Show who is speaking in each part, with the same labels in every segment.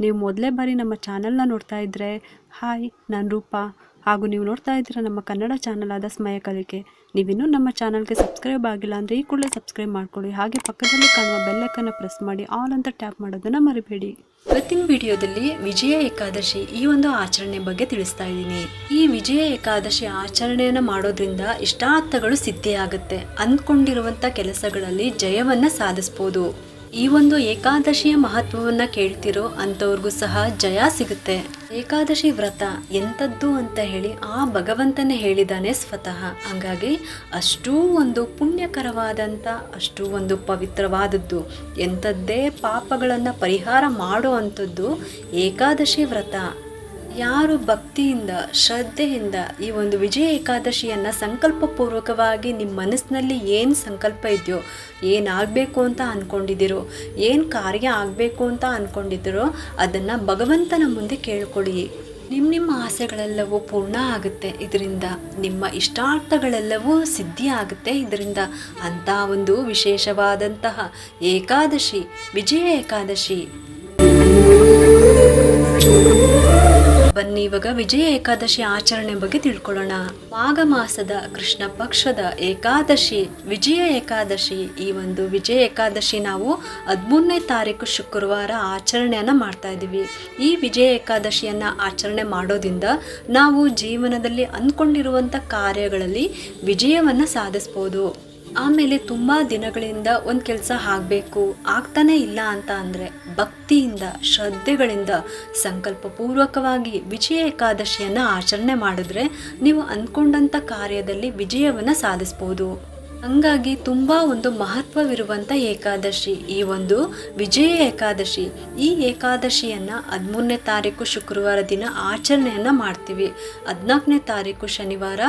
Speaker 1: ನೀವು ಮೊದಲೇ ಬಾರಿ ನಮ್ಮ ಚಾನಲ್ನ ನೋಡ್ತಾ ಇದ್ದರೆ ಹಾಯ್, ನಾನು ರೂಪಾ. ಹಾಗೂ ನೀವು ನೋಡ್ತಾ ಇದ್ದೀರಾ ನಮ್ಮ ಕನ್ನಡ ಚಾನಲ್ ಆದ ಸ್ಮಯ ಕಲಿಕೆ. ನೀವಿನ್ನೂ ನಮ್ಮ ಚಾನಲ್ಗೆ ಸಬ್ಸ್ಕ್ರೈಬ್ ಆಗಿಲ್ಲ ಅಂದರೆ ಈ ಕೂಡಲೇ ಸಬ್ಸ್ಕ್ರೈಬ್ ಮಾಡ್ಕೊಳ್ಳಿ. ಹಾಗೆ ಪಕ್ಕದಲ್ಲಿ ಕಾಣುವ ಬೆಲ್ಲೈಕನ್ನ ಪ್ರೆಸ್ ಮಾಡಿ ಆಲ್ ಅಂತ ಟ್ಯಾಪ್ ಮಾಡೋದನ್ನು ಮರಿಬೇಡಿ. ಇವತ್ತಿನ ವಿಡಿಯೋದಲ್ಲಿ ವಿಜಯ ಏಕಾದಶಿ ಈ ಒಂದು ಆಚರಣೆ ಬಗ್ಗೆ ತಿಳಿಸ್ತಾ ಇದ್ದೀನಿ. ಈ ವಿಜಯ ಏಕಾದಶಿ ಆಚರಣೆಯನ್ನು ಮಾಡೋದ್ರಿಂದ ಇಷ್ಟಾರ್ಥಗಳು ಸಿದ್ಧಿಯಾಗುತ್ತೆ. ಅಂದ್ಕೊಂಡಿರುವಂಥ ಕೆಲಸಗಳಲ್ಲಿ ಜಯವನ್ನು ಸಾಧಿಸ್ಬೋದು. ಈ ಒಂದು ಏಕಾದಶಿಯ ಮಹತ್ವವನ್ನು ಕೇಳ್ತಿರೋ ಅಂಥವ್ರಿಗೂ ಸಹ ಜಯ ಸಿಗುತ್ತೆ. ಏಕಾದಶಿ ವ್ರತ ಎಂಥದ್ದು ಅಂತ ಹೇಳಿ ಆ ಭಗವಂತನೇ ಹೇಳಿದ್ದಾನೆ ಸ್ವತಃ. ಹಂಗಾಗಿ ಅಷ್ಟೂ ಒಂದು ಪುಣ್ಯಕರವಾದಂಥ, ಅಷ್ಟೂ ಒಂದು ಪವಿತ್ರವಾದದ್ದು, ಎಂಥದ್ದೇ ಪಾಪಗಳನ್ನು ಪರಿಹಾರ ಮಾಡೋ ಅಂಥದ್ದು ಏಕಾದಶಿ ವ್ರತ. ಯಾರು ಭಕ್ತಿಯಿಂದ, ಶ್ರದ್ಧೆಯಿಂದ ಈ ಒಂದು ವಿಜಯ ಏಕಾದಶಿಯನ್ನು ಸಂಕಲ್ಪಪೂರ್ವಕವಾಗಿ ನಿಮ್ಮ ಮನಸ್ಸಿನಲ್ಲಿ ಏನು ಸಂಕಲ್ಪ ಇದೆಯೋ, ಏನಾಗಬೇಕು ಅಂತ ಅಂದ್ಕೊಂಡಿದ್ದೀರೋ, ಏನು ಕಾರ್ಯ ಆಗಬೇಕು ಅಂತ ಅಂದ್ಕೊಂಡಿದ್ದೀರೋ ಅದನ್ನು ಭಗವಂತನ ಮುಂದೆ ಕೇಳ್ಕೊಳ್ಳಿ. ನಿಮ್ಮ ಆಸೆಗಳೆಲ್ಲವೂ ಪೂರ್ಣ ಆಗುತ್ತೆ. ಇದರಿಂದ ನಿಮ್ಮ ಇಷ್ಟಾರ್ಥಗಳೆಲ್ಲವೂ ಸಿದ್ಧಿ ಆಗುತ್ತೆ ಇದರಿಂದ. ಅಂಥ ಒಂದು ವಿಶೇಷವಾದಂತಹ ಏಕಾದಶಿ ವಿಜಯ ಏಕಾದಶಿ. ಬನ್ನಿ ಇವಾಗ ವಿಜಯ ಏಕಾದಶಿ ಆಚರಣೆ ಬಗ್ಗೆ ತಿಳ್ಕೊಳ್ಳೋಣ. ಮಾಘ ಮಾಸದ ಕೃಷ್ಣ ಪಕ್ಷದ ಏಕಾದಶಿ ವಿಜಯ ಏಕಾದಶಿ. ಈ ಒಂದು ವಿಜಯ ಏಕಾದಶಿ ನಾವು 13ನೇ ತಾರೀಕು ಶುಕ್ರವಾರ ಆಚರಣೆಯನ್ನ ಮಾಡ್ತಾ ಇದ್ದೀವಿ. ಈ ವಿಜಯ ಏಕಾದಶಿಯನ್ನ ಆಚರಣೆ ಮಾಡೋದ್ರಿಂದ ನಾವು ಜೀವನದಲ್ಲಿ ಅಂದ್ಕೊಂಡಿರುವಂಥ ಕಾರ್ಯಗಳಲ್ಲಿ ವಿಜಯವನ್ನ ಸಾಧಿಸ್ಬೋದು. ಆಮೇಲೆ ತುಂಬ ದಿನಗಳಿಂದ ಒಂದು ಕೆಲಸ ಆಗಬೇಕು, ಆಗ್ತಾನೆ ಇಲ್ಲ ಅಂತ ಅಂದರೆ ಭಕ್ತಿಯಿಂದ, ಶ್ರದ್ಧೆಗಳಿಂದ ಸಂಕಲ್ಪಪೂರ್ವಕವಾಗಿ ವಿಜಯ ಏಕಾದಶಿಯನ್ನು ಆಚರಣೆ ಮಾಡಿದ್ರೆ ನೀವು ಅಂದ್ಕೊಂಡಂಥ ಕಾರ್ಯದಲ್ಲಿ ವಿಜಯವನ್ನು ಸಾಧಿಸ್ಬೋದು. ಹಂಗಾಗಿ ತುಂಬ ಒಂದು ಮಹತ್ವವಿರುವಂಥ ಏಕಾದಶಿ ಈ ಒಂದು ವಿಜಯ ಏಕಾದಶಿ. ಈ ಏಕಾದಶಿಯನ್ನು 13ನೇ ತಾರೀಕು ಶುಕ್ರವಾರ ದಿನ ಆಚರಣೆಯನ್ನು ಮಾಡ್ತೀವಿ. 14ನೇ ತಾರೀಕು ಶನಿವಾರ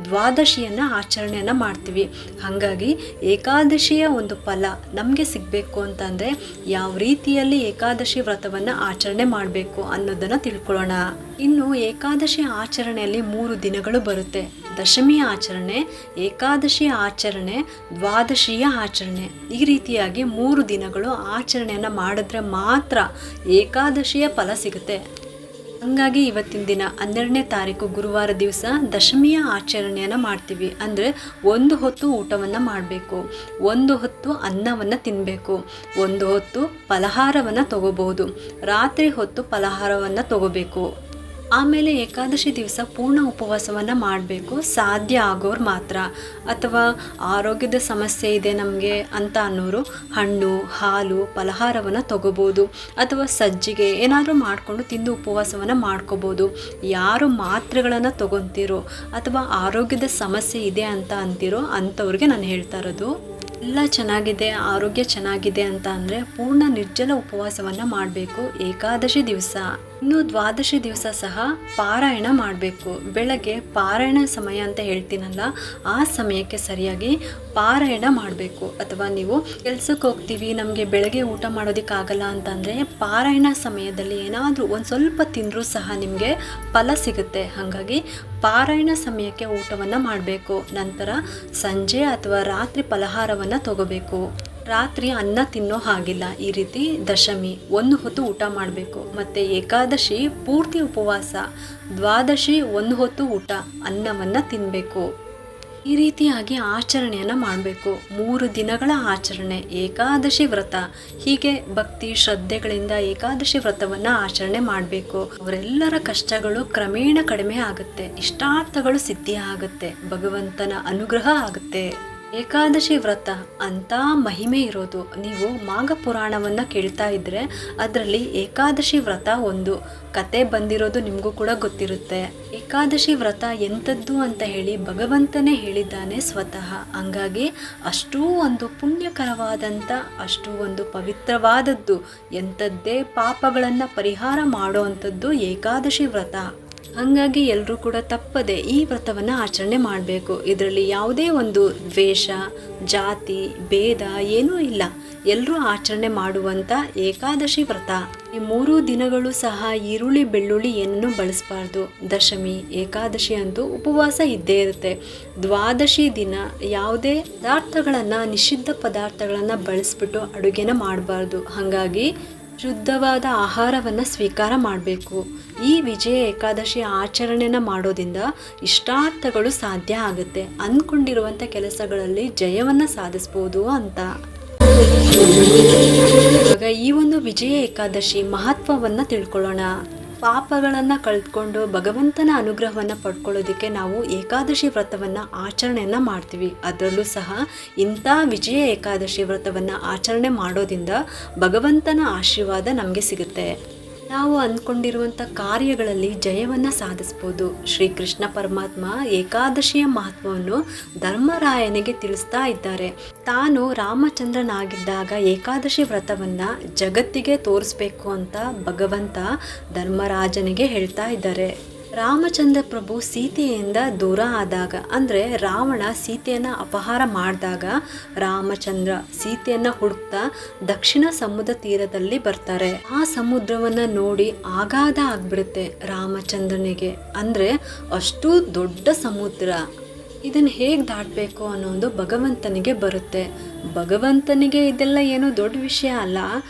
Speaker 1: ದ್ವಾದಶಿಯನ್ನು ಆಚರಣೆಯನ್ನು ಮಾಡ್ತೀವಿ. ಹಾಗಾಗಿ ಏಕಾದಶಿಯ ಒಂದು ಫಲ ನಮಗೆ ಸಿಗಬೇಕು ಅಂತಂದರೆ ಯಾವ ರೀತಿಯಲ್ಲಿ ಏಕಾದಶಿ ವ್ರತವನ್ನು ಆಚರಣೆ ಮಾಡಬೇಕು ಅನ್ನೋದನ್ನು ತಿಳ್ಕೊಳ್ಳೋಣ. ಇನ್ನು ಏಕಾದಶಿ ಆಚರಣೆಯಲ್ಲಿ 3 ದಿನಗಳು ಬರುತ್ತೆ. ದಶಮಿಯ ಆಚರಣೆ, ಏಕಾದಶಿ ಆಚರಣೆ, ದ್ವಾದಶಿಯ ಆಚರಣೆ. ಈ ರೀತಿಯಾಗಿ 3 ದಿನಗಳು ಆಚರಣೆಯನ್ನು ಮಾಡಿದ್ರೆ ಮಾತ್ರ ಏಕಾದಶಿಯ ಫಲ ಸಿಗುತ್ತೆ. ಹಾಗಾಗಿ ಇವತ್ತಿನ ದಿನ 12ನೇ ತಾರೀಕು ಗುರುವಾರ ದಿವಸ ದಶಮಿಯ ಆಚರಣೆಯನ್ನು ಮಾಡ್ತೀವಿ. ಅಂದರೆ 1 ಹೊತ್ತು ಊಟವನ್ನು ಮಾಡಬೇಕು, 1 ಹೊತ್ತು ಅನ್ನವನ್ನು ತಿನ್ನಬೇಕು, 1 ಹೊತ್ತು ಫಲಹಾರವನ್ನು ತಗೋಬಹುದು, ರಾತ್ರಿ ಹೊತ್ತು ಫಲಹಾರವನ್ನು ತಗೋಬೇಕು. ಆಮೇಲೆ ಏಕಾದಶಿ ದಿವಸ ಪೂರ್ಣ ಉಪವಾಸವನ್ನು ಮಾಡಬೇಕು, ಸಾಧ್ಯ ಆಗೋರು ಮಾತ್ರ. ಅಥವಾ ಆರೋಗ್ಯದ ಸಮಸ್ಯೆ ಇದೆ ನಮಗೆ ಅಂತ ಅನ್ನೋರು ಹಣ್ಣು, ಹಾಲು, ಫಲಹಾರವನ್ನು ತಗೋಬೋದು. ಅಥವಾ ಸಜ್ಜಿಗೆ ಏನಾದರೂ ಮಾಡಿಕೊಂಡು ತಿಂದು ಉಪವಾಸವನ್ನು ಮಾಡ್ಕೋಬೋದು. ಯಾರು ಮಾತ್ರೆಗಳನ್ನು ತಗೊತೀರೋ ಅಥವಾ ಆರೋಗ್ಯದ ಸಮಸ್ಯೆ ಇದೆ ಅಂತ ಅಂತೀರೋ ಅಂಥವ್ರಿಗೆ ನಾನು ಹೇಳ್ತಾ ಇರೋದು, ಎಲ್ಲ ಚೆನ್ನಾಗಿದೆ, ಆರೋಗ್ಯ ಚೆನ್ನಾಗಿದೆ ಅಂತ ಅಂದರೆ ಪೂರ್ಣ ನಿರ್ಜಲ ಉಪವಾಸವನ್ನು ಮಾಡಬೇಕು ಏಕಾದಶಿ ದಿವಸ. ಇನ್ನು ದ್ವಾದಶಿ ದಿವಸ ಸಹ ಪಾರಾಯಣ ಮಾಡಬೇಕು. ಬೆಳಗ್ಗೆ ಪಾರಾಯಣ ಸಮಯ ಅಂತ ಹೇಳ್ತೀನಲ್ಲ, ಆ ಸಮಯಕ್ಕೆ ಸರಿಯಾಗಿ ಪಾರಾಯಣ ಮಾಡಬೇಕು. ಅಥವಾ ನೀವು ಕೆಲ್ಸಕ್ಕೆ ಹೋಗ್ತೀವಿ, ನಮಗೆ ಬೆಳಗ್ಗೆ ಊಟ ಮಾಡೋದಕ್ಕಾಗಲ್ಲ ಅಂತಂದರೆ ಪಾರಾಯಣ ಸಮಯದಲ್ಲಿ ಏನಾದರೂ ಒಂದು ಸ್ವಲ್ಪ ತಿಂದರೂ ಸಹ ನಿಮಗೆ ಫಲ ಸಿಗುತ್ತೆ. ಹಾಗಾಗಿ ಪಾರಾಯಣ ಸಮಯಕ್ಕೆ ಊಟವನ್ನು ಮಾಡಬೇಕು. ನಂತರ ಸಂಜೆ ಅಥವಾ ರಾತ್ರಿ ಫಲಹಾರವನ್ನು ತಗೋಬೇಕು. ರಾತ್ರಿ ಅನ್ನ ತಿನ್ನೋ ಹಾಗಿಲ್ಲ. ಈ ರೀತಿ ದಶಮಿ 1 ಹೊತ್ತು ಊಟ ಮಾಡಬೇಕು. ಮತ್ತು ಏಕಾದಶಿ ಪೂರ್ತಿ ಉಪವಾಸ, ದ್ವಾದಶಿ 1 ಹೊತ್ತು ಊಟ, ಅನ್ನವನ್ನು ತಿನ್ನಬೇಕು. ಈ ರೀತಿಯಾಗಿ ಆಚರಣೆಯನ್ನು ಮಾಡಬೇಕು. 3 ದಿನಗಳ ಆಚರಣೆ ಏಕಾದಶಿ ವ್ರತ. ಹೀಗೆ ಭಕ್ತಿ ಶ್ರದ್ಧೆಗಳಿಂದ ಏಕಾದಶಿ ವ್ರತವನ್ನು ಆಚರಣೆ ಮಾಡಬೇಕು. ಅವರೆಲ್ಲರ ಕಷ್ಟಗಳು ಕ್ರಮೇಣ ಕಡಿಮೆ ಆಗುತ್ತೆ, ಇಷ್ಟಾರ್ಥಗಳು ಸಿದ್ಧಿ ಆಗುತ್ತೆ, ಭಗವಂತನ ಅನುಗ್ರಹ ಆಗುತ್ತೆ. ಏಕಾದಶಿ ವ್ರತ ಅಂತ ಮಹಿಮೆ ಇರೋದು. ನೀವು ಮಾಘ ಪುರಾಣವನ್ನು ಕೇಳ್ತಾ ಇದ್ದರೆ ಅದರಲ್ಲಿ ಏಕಾದಶಿ ವ್ರತ ಒಂದು ಕತೆ ಬಂದಿರೋದು ನಿಮಗೂ ಕೂಡ ಗೊತ್ತಿರುತ್ತೆ. ಏಕಾದಶಿ ವ್ರತ ಎಂಥದ್ದು ಅಂತ ಹೇಳಿ ಭಗವಂತನೇ ಹೇಳಿದ್ದಾನೆ ಸ್ವತಃ. ಹಂಗಾಗಿ ಅಷ್ಟೂ ಒಂದು ಪುಣ್ಯಕರವಾದಂಥ, ಅಷ್ಟೂ ಒಂದು ಪವಿತ್ರವಾದದ್ದು, ಎಂಥದ್ದೇ ಪಾಪಗಳನ್ನು ಪರಿಹಾರ ಮಾಡೋ ಅಂಥದ್ದು ಏಕಾದಶಿ ವ್ರತ. ಹಾಗಾಗಿ ಎಲ್ಲರೂ ಕೂಡ ತಪ್ಪದೆ ಈ ವ್ರತವನ್ನು ಆಚರಣೆ ಮಾಡಬೇಕು. ಇದರಲ್ಲಿ ಯಾವುದೇ ಒಂದು ದ್ವೇಷ, ಜಾತಿ, ಭೇದ ಏನೂ ಇಲ್ಲ. ಎಲ್ಲರೂ ಆಚರಣೆ ಮಾಡುವಂಥ ಏಕಾದಶಿ ವ್ರತ. ಈ 3 ದಿನಗಳು ಸಹ ಈರುಳ್ಳಿ ಬೆಳ್ಳುಳ್ಳಿ ಏನನ್ನು ಬಳಸಬಾರ್ದು. ದಶಮಿ ಏಕಾದಶಿ ಅಂತೂ ಉಪವಾಸ ಇದ್ದೇ ಇರುತ್ತೆ. ದ್ವಾದಶಿ ದಿನ ಯಾವುದೇ ಪದಾರ್ಥಗಳನ್ನು, ನಿಷಿದ್ಧ ಪದಾರ್ಥಗಳನ್ನು ಬಳಸ್ಬಿಟ್ಟು ಅಡುಗೆನ ಮಾಡಬಾರ್ದು. ಹಾಗಾಗಿ ಶುದ್ಧವಾದ ಆಹಾರವನ್ನು ಸ್ವೀಕಾರ ಮಾಡಬೇಕು. ಈ ವಿಜಯ ಏಕಾದಶಿ ಆಚರಣೆನ ಮಾಡೋದ್ರಿಂದ ಇಷ್ಟಾರ್ಥಗಳು ಸಾಧ್ಯ ಆಗುತ್ತೆ. ಅಂದ್ಕೊಂಡಿರುವಂಥ ಕೆಲಸಗಳಲ್ಲಿ ಜಯವನ್ನು ಸಾಧಿಸ್ಬೋದು ಅಂತ. ಇವಾಗ ಈ ಒಂದು ವಿಜಯ ಏಕಾದಶಿ ಮಹತ್ವವನ್ನು ತಿಳ್ಕೊಳ್ಳೋಣ. ಪಾಪಗಳನ್ನು ಕಳೆದುಕೊಂಡು ಭಗವಂತನ ಅನುಗ್ರಹವನ್ನು ಪಡ್ಕೊಳ್ಳೋದಕ್ಕೆ ನಾವು ಏಕಾದಶಿ ವ್ರತವನ್ನು ಆಚರಣೆಯನ್ನು ಮಾಡ್ತೀವಿ. ಅದರಲ್ಲೂ ಸಹ ಇಂಥ ವಿಜಯ ಏಕಾದಶಿ ವ್ರತವನ್ನು ಆಚರಣೆ ಮಾಡೋದ್ರಿಂದ ಭಗವಂತನ ಆಶೀರ್ವಾದ ನಮಗೆ ಸಿಗುತ್ತೆ. ನಾವು ಅಂದ್ಕೊಂಡಿರುವಂಥ ಕಾರ್ಯಗಳಲ್ಲಿ ಜಯವನ್ನು ಸಾಧಿಸ್ಬೋದು. ಶ್ರೀಕೃಷ್ಣ ಪರಮಾತ್ಮ ಏಕಾದಶಿಯ ಮಹತ್ವವನ್ನು ಧರ್ಮರಾಯನಿಗೆ ತಿಳಿಸ್ತಾ ಇದ್ದಾರೆ. ತಾನು ರಾಮಚಂದ್ರನಾಗಿದ್ದಾಗ ಏಕಾದಶಿ ವ್ರತವನ್ನು ಜಗತ್ತಿಗೆ ತೋರಿಸ್ಬೇಕು ಅಂತ ಭಗವಂತ ಧರ್ಮರಾಜನಿಗೆ ಹೇಳ್ತಾ ಇದ್ದಾರೆ. ರಾಮಚಂದ್ರ ಪ್ರಭು ಸೀತೆಯಿಂದ ದೂರ ಆದಾಗ, ಅಂದರೆ ರಾವಣ ಸೀತೆಯನ್ನು ಅಪಹಾರ ಮಾಡಿದಾಗ ರಾಮಚಂದ್ರ ಸೀತೆಯನ್ನು ಹುಡುಕ್ತಾ ದಕ್ಷಿಣ ಸಮುದ್ರ ತೀರದಲ್ಲಿ ಬರ್ತಾರೆ. ಆ ಸಮುದ್ರವನ್ನು ನೋಡಿ ಆಘಾತ ಆಗ್ಬಿಡುತ್ತೆ ರಾಮಚಂದ್ರನಿಗೆ. ಅಂದರೆ ಅಷ್ಟು ದೊಡ್ಡ ಸಮುದ್ರ, ಇದನ್ನು ಹೇಗೆ ದಾಟಬೇಕು ಅನ್ನೋದು ಭಗವಂತನಿಗೆ ಬರುತ್ತೆ. ಭಗವಂತನಿಗೆ ಇದೆಲ್ಲ ಏನು ದೊಡ್ಡ ವಿಷಯ ಅಲ್ಲ.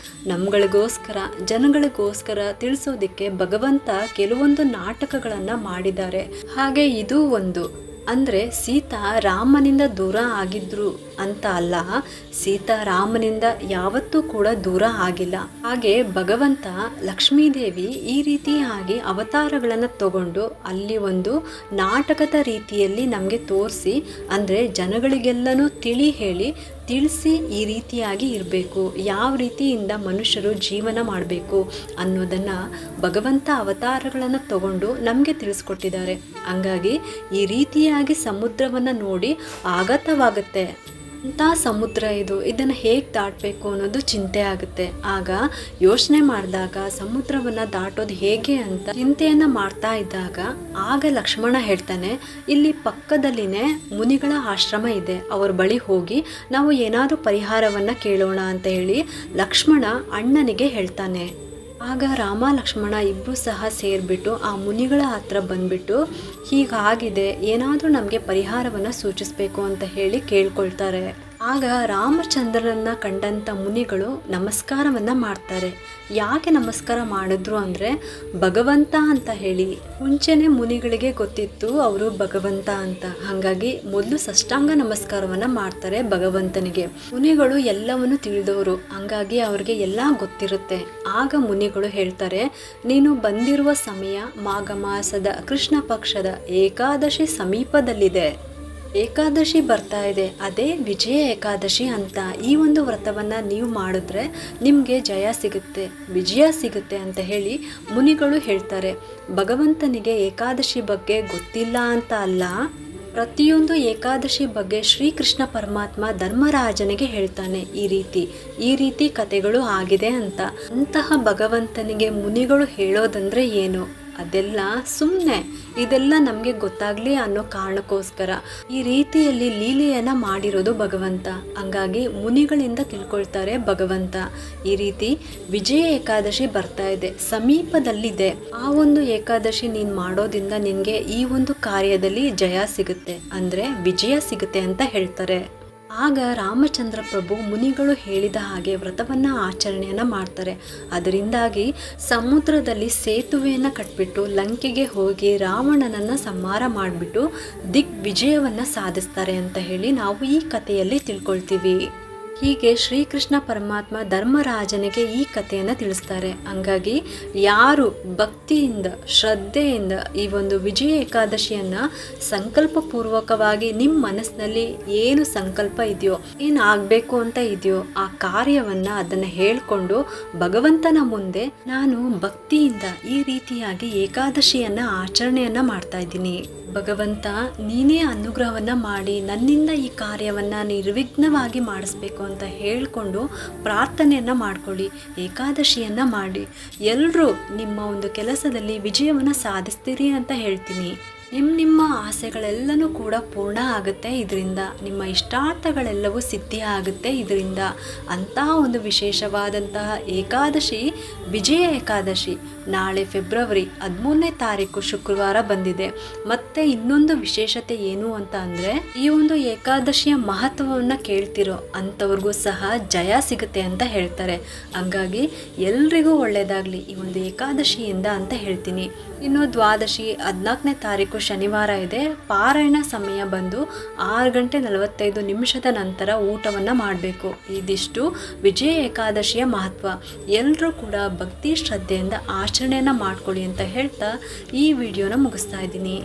Speaker 1: ನಮ್ಗಳಿಗೋಸ್ಕರ, ಜನಗಳಿಗೋಸ್ಕರ ತಿಳಿಸೋದಕ್ಕೆ ಭಗವಂತ ಕೆಲವೊಂದು ನಾಟಕಗಳನ್ನು ಮಾಡಿದ್ದಾರೆ. ಹಾಗೆ ಇದು ಒಂದು. ಅಂದರೆ ಸೀತಾ ರಾಮನಿಂದ ದೂರ ಆಗಿದ್ರು ಅಂತ ಅಲ್ಲ, ಸೀತಾ ರಾಮನಿಂದ ಯಾವತ್ತೂ ಕೂಡ ದೂರ ಆಗಿಲ್ಲ. ಹಾಗೆ ಭಗವಂತ ಲಕ್ಷ್ಮೀದೇವಿ ಈ ರೀತಿಯಾಗಿ ಅವತಾರಗಳನ್ನು ತಗೊಂಡು ಅಲ್ಲಿ ಒಂದು ನಾಟಕದ ರೀತಿಯಲ್ಲಿ ನಮಗೆ ತೋರಿಸಿ, ಅಂದರೆ ಜನಗಳಿಗೆಲ್ಲನೂ ತಿಳಿಸಿ ಈ ರೀತಿಯಾಗಿ ಇರಬೇಕು, ಯಾವ ರೀತಿಯಿಂದ ಮನುಷ್ಯರು ಜೀವನ ಮಾಡಬೇಕು ಅನ್ನೋದನ್ನು ಭಗವಂತ ಅವತಾರಗಳನ್ನು ತಗೊಂಡು ನಮಗೆ ತಿಳಿಸ್ಕೊಟ್ಟಿದ್ದಾರೆ. ಹಂಗಾಗಿ ಈ ರೀತಿಯಾಗಿ ಸಮುದ್ರವನ್ನು ನೋಡಿ ಆಘಾತವಾಗುತ್ತೆ. ಇಂಥ ಸಮುದ್ರ ಇದನ್ನು ಹೇಗೆ ದಾಟಬೇಕು ಅನ್ನೋದು ಚಿಂತೆ ಆಗುತ್ತೆ. ಆಗ ಯೋಚನೆ ಮಾಡಿದಾಗ ಸಮುದ್ರವನ್ನು ದಾಟೋದು ಹೇಗೆ ಅಂತ ಚಿಂತೆಯನ್ನು ಮಾಡ್ತಾ ಇದ್ದಾಗ ಆಗ ಲಕ್ಷ್ಮಣ ಹೇಳ್ತಾನೆ, ಇಲ್ಲಿ ಪಕ್ಕದಲ್ಲಿನೇ ಮುನಿಗಳ ಆಶ್ರಮ ಇದೆ, ಅವ್ರ ಬಳಿ ಹೋಗಿ ನಾವು ಏನಾದರೂ ಪರಿಹಾರವನ್ನು ಕೇಳೋಣ ಅಂತ ಹೇಳಿ ಲಕ್ಷ್ಮಣ ಅಣ್ಣನಿಗೆ ಹೇಳ್ತಾನೆ. ಆಗ ರಾಮ ಲಕ್ಷ್ಮಣ ಇಬ್ಬರು ಸಹ ಸೇರಿಬಿಟ್ಟು ಆ ಮುನಿಗಳ ಹತ್ರ ಬಂದ್ಬಿಟ್ಟು ಹೀಗಾಗಿದೆ, ಏನಾದರೂ ನಮಗೆ ಪರಿಹಾರವನ್ನು ಸೂಚಿಸಬೇಕು ಅಂತ ಹೇಳಿ ಕೇಳ್ಕೊಳ್ತಾರೆ. ಆಗ ರಾಮಚಂದ್ರನನ್ನ ಕಂಡಂಥ ಮುನಿಗಳು ನಮಸ್ಕಾರವನ್ನು ಮಾಡ್ತಾರೆ. ಯಾಕೆ ನಮಸ್ಕಾರ ಮಾಡಿದ್ರು ಅಂದರೆ ಭಗವಂತ ಅಂತ ಹೇಳಿ. ಮುಂಚೆನೇ ಮುನಿಗಳಿಗೆ ಗೊತ್ತಿತ್ತು ಅವರು ಭಗವಂತ ಅಂತ. ಹಾಗಾಗಿ ಮೊದಲು ಸಾಷ್ಟಾಂಗ ನಮಸ್ಕಾರವನ್ನು ಮಾಡ್ತಾರೆ ಭಗವಂತನಿಗೆ. ಮುನಿಗಳು ಎಲ್ಲವನ್ನು ತಿಳಿದವರು, ಹಂಗಾಗಿ ಅವ್ರಿಗೆ ಎಲ್ಲ ಗೊತ್ತಿರುತ್ತೆ. ಆಗ ಮುನಿಗಳು ಹೇಳ್ತಾರೆ, ನೀನು ಬಂದಿರುವ ಸಮಯ ಮಾಘ ಮಾಸದ ಕೃಷ್ಣ ಪಕ್ಷದ ಏಕಾದಶಿ ಸಮೀಪದಲ್ಲಿದೆ. ಏಕಾದಶಿ ಬರ್ತಾ ಇದೆ, ಅದೇ ವಿಜಯ ಏಕಾದಶಿ ಅಂತ. ಈ ಒಂದು ವ್ರತವನ್ನು ನೀವು ಮಾಡಿದ್ರೆ ನಿಮಗೆ ಜಯ ಸಿಗುತ್ತೆ, ವಿಜಯ ಸಿಗುತ್ತೆ ಅಂತ ಹೇಳಿ ಮುನಿಗಳು ಹೇಳ್ತಾರೆ. ಭಗವಂತನಿಗೆ ಏಕಾದಶಿ ಬಗ್ಗೆ ಗೊತ್ತಿಲ್ಲ ಅಂತ ಅಲ್ಲ, ಪ್ರತಿಯೊಂದು ಏಕಾದಶಿ ಬಗ್ಗೆ ಶ್ರೀಕೃಷ್ಣ ಪರಮಾತ್ಮ ಧರ್ಮರಾಜನಿಗೆ ಹೇಳ್ತಾನೆ. ಈ ರೀತಿ ಕಥೆಗಳು ಆಗಿದೆ ಅಂತ. ಅಂತಹ ಭಗವಂತನಿಗೆ ಮುನಿಗಳು ಹೇಳೋದಂದ್ರೆ ಏನು? ಅದೆಲ್ಲ ಸುಮ್ಮನೆ, ಇದೆಲ್ಲ ನಮಗೆ ಗೊತ್ತಾಗಲಿ ಅನ್ನೋ ಕಾರಣಕ್ಕೋಸ್ಕರ ಈ ರೀತಿಯಲ್ಲಿ ಲೀಲೆಯನ್ನು ಮಾಡಿರೋದು ಭಗವಂತ. ಹಂಗಾಗಿ ಮುನಿಗಳಿಂದ ತಿಳ್ಕೊಳ್ತಾರೆ ಭಗವಂತ. ಈ ರೀತಿ ವಿಜಯ ಏಕಾದಶಿ ಬರ್ತಾ ಇದೆ, ಸಮೀಪದಲ್ಲಿದೆ. ಆ ಒಂದು ಏಕಾದಶಿ ನೀನು ಮಾಡೋದ್ರಿಂದ ನಿನಗೆ ಈ ಒಂದು ಕಾರ್ಯದಲ್ಲಿ ಜಯ ಸಿಗುತ್ತೆ, ಅಂದರೆ ವಿಜಯ ಸಿಗುತ್ತೆ ಅಂತ ಹೇಳ್ತಾರೆ. ಆಗ ರಾಮಚಂದ್ರ ಪ್ರಭು ಮುನಿಗಳು ಹೇಳಿದ ಹಾಗೆ ವ್ರತವನ್ನು ಆಚರಣೆಯನ್ನು ಮಾಡ್ತಾರೆ. ಅದರಿಂದಾಗಿ ಸಮುದ್ರದಲ್ಲಿ ಸೇತುವೆಯನ್ನು ಕಟ್ಬಿಟ್ಟು ಲಂಕೆಗೆ ಹೋಗಿ ರಾವಣನನ್ನು ಸಂಹಾರ ಮಾಡಿಬಿಟ್ಟು ದಿಗ್ವಿಜಯವನ್ನು ಸಾಧಿಸ್ತಾರೆ ಅಂತ ಹೇಳಿ ನಾವು ಈ ಕಥೆಯಲ್ಲಿ ತಿಳ್ಕೊಳ್ತೀವಿ. ಹೀಗೆ ಶ್ರೀಕೃಷ್ಣ ಪರಮಾತ್ಮ ಧರ್ಮರಾಜನಿಗೆ ಈ ಕಥೆಯನ್ನು ತಿಳಿಸ್ತಾರೆ. ಹಂಗಾಗಿ ಯಾರು ಭಕ್ತಿಯಿಂದ ಶ್ರದ್ಧೆಯಿಂದ ಈ ಒಂದು ವಿಜಯ ಏಕಾದಶಿಯನ್ನು ಸಂಕಲ್ಪಪೂರ್ವಕವಾಗಿ ನಿಮ್ಮ ಮನಸ್ಸಿನಲ್ಲಿ ಏನು ಸಂಕಲ್ಪ ಇದೆಯೋ, ಏನು ಆಗಬೇಕು ಅಂತ ಇದೆಯೋ ಆ ಕಾರ್ಯವನ್ನು ಅದನ್ನು ಹೇಳಿಕೊಂಡು ಭಗವಂತನ ಮುಂದೆ ನಾನು ಭಕ್ತಿಯಿಂದ ಈ ರೀತಿಯಾಗಿ ಏಕಾದಶಿಯನ್ನು ಆಚರಣೆಯನ್ನು ಮಾಡ್ತಾ ಇದ್ದೀನಿ, ಭಗವಂತ ನೀನೇ ಅನುಗ್ರಹವನ್ನು ಮಾಡಿ ನನ್ನಿಂದ ಈ ಕಾರ್ಯವನ್ನು ನಿರ್ವಿಘ್ನವಾಗಿ ಮಾಡಿಸ್ಬೇಕು ಅಂತ ಹೇಳಿಕೊಂಡು ಪ್ರಾರ್ಥನೆಯನ್ನು ಮಾಡ್ಕೊಳ್ಳಿ, ಏಕಾದಶಿಯನ್ನು ಮಾಡಿ. ಎಲ್ಲರೂ ನಿಮ್ಮ ಒಂದು ಕೆಲಸದಲ್ಲಿ ವಿಜಯವನ್ನು ಸಾಧಿಸ್ತೀರಿ ಅಂತ ಹೇಳ್ತೀನಿ. ನಿಮ್ಮ ಆಸೆಗಳೆಲ್ಲನೂ ಕೂಡ ಪೂರ್ಣ ಆಗುತ್ತೆ ಇದರಿಂದ. ನಿಮ್ಮ ಇಷ್ಟಾರ್ಥಗಳೆಲ್ಲವೂ ಸಿದ್ಧಿ ಆಗುತ್ತೆ ಇದರಿಂದ. ಅಂತಹ ಒಂದು ವಿಶೇಷವಾದಂತಹ ಏಕಾದಶಿ ವಿಜಯ ಏಕಾದಶಿ ನಾಳೆ ಫೆಬ್ರವರಿ 13ನೇ ತಾರೀಕು ಶುಕ್ರವಾರ ಬಂದಿದೆ. ಮತ್ತೆ ಇನ್ನೊಂದು ವಿಶೇಷತೆ ಏನು ಅಂತ ಅಂದರೆ, ಈ ಒಂದು ಏಕಾದಶಿಯ ಮಹತ್ವವನ್ನು ಕೇಳ್ತಿರೋ ಅಂಥವ್ರಿಗೂ ಸಹ ಜಯ ಸಿಗುತ್ತೆ ಅಂತ ಹೇಳ್ತಾರೆ. ಹಂಗಾಗಿ ಎಲ್ರಿಗೂ ಒಳ್ಳೆಯದಾಗಲಿ ಈ ಒಂದು ಏಕಾದಶಿಯಿಂದ ಅಂತ ಹೇಳ್ತೀನಿ. ಇನ್ನು ದ್ವಾದಶಿ 14ನೇ ತಾರೀಕು ಶನಿವಾರ ಇದೆ. ಪಾರಾಯಣ ಸಮಯ ಬಂದು 6:45 ನಂತರ ಊಟವನ್ನು ಮಾಡಬೇಕು. ಇದಿಷ್ಟು ವಿಜಯ ಏಕಾದಶಿಯ ಮಹತ್ವ. ಎಲ್ಲರೂ ಕೂಡ ಭಕ್ತಿ ಶ್ರದ್ಧೆಯಿಂದ ಆಚರಣೆಯನ್ನು ಮಾಡ್ಕೊಳ್ಳಿ ಅಂತ ಹೇಳ್ತಾ ಈ ವಿಡಿಯೋನ ಮುಗಿಸ್ತಾ ಇದ್ದೀನಿ.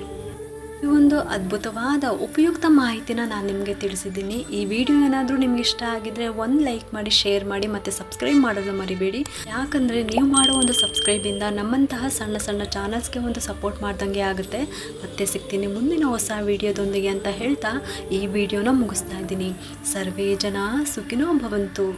Speaker 1: ಈ ಒಂದು ಅದ್ಭುತವಾದ ಉಪಯುಕ್ತ ಮಾಹಿತಿನ ನಾನು ನಿಮಗೆ ತಿಳಿಸಿದ್ದೀನಿ. ಈ ವಿಡಿಯೋ ಏನಾದರೂ ನಿಮ್ಗೆ ಇಷ್ಟ ಆಗಿದ್ರೆ ಒಂದು ಲೈಕ್ ಮಾಡಿ, ಶೇರ್ ಮಾಡಿ ಮತ್ತು ಸಬ್ಸ್ಕ್ರೈಬ್ ಮಾಡೋದು ಮರಿಬೇಡಿ. ಯಾಕಂದರೆ ನೀವು ಮಾಡೋ ಒಂದು ಸಬ್ಸ್ಕ್ರೈಬಿಂದ ನಮ್ಮಂತಹ ಸಣ್ಣ ಸಣ್ಣ ಚಾನಲ್ಸ್ಗೆ ಒಂದು ಸಪೋರ್ಟ್ ಮಾಡ್ದಂಗೆ ಆಗುತ್ತೆ. ಮತ್ತೆ ಸಿಗ್ತೀನಿ ಮುಂದಿನ ಹೊಸ ವಿಡಿಯೋದೊಂದಿಗೆ ಅಂತ ಹೇಳ್ತಾ ಈ ವಿಡಿಯೋನ ಮುಗಿಸ್ತಾ ಇದ್ದೀನಿ. ಸರ್ವೇ ಜನ ಸುಖಿನೋ ಭವಂತು.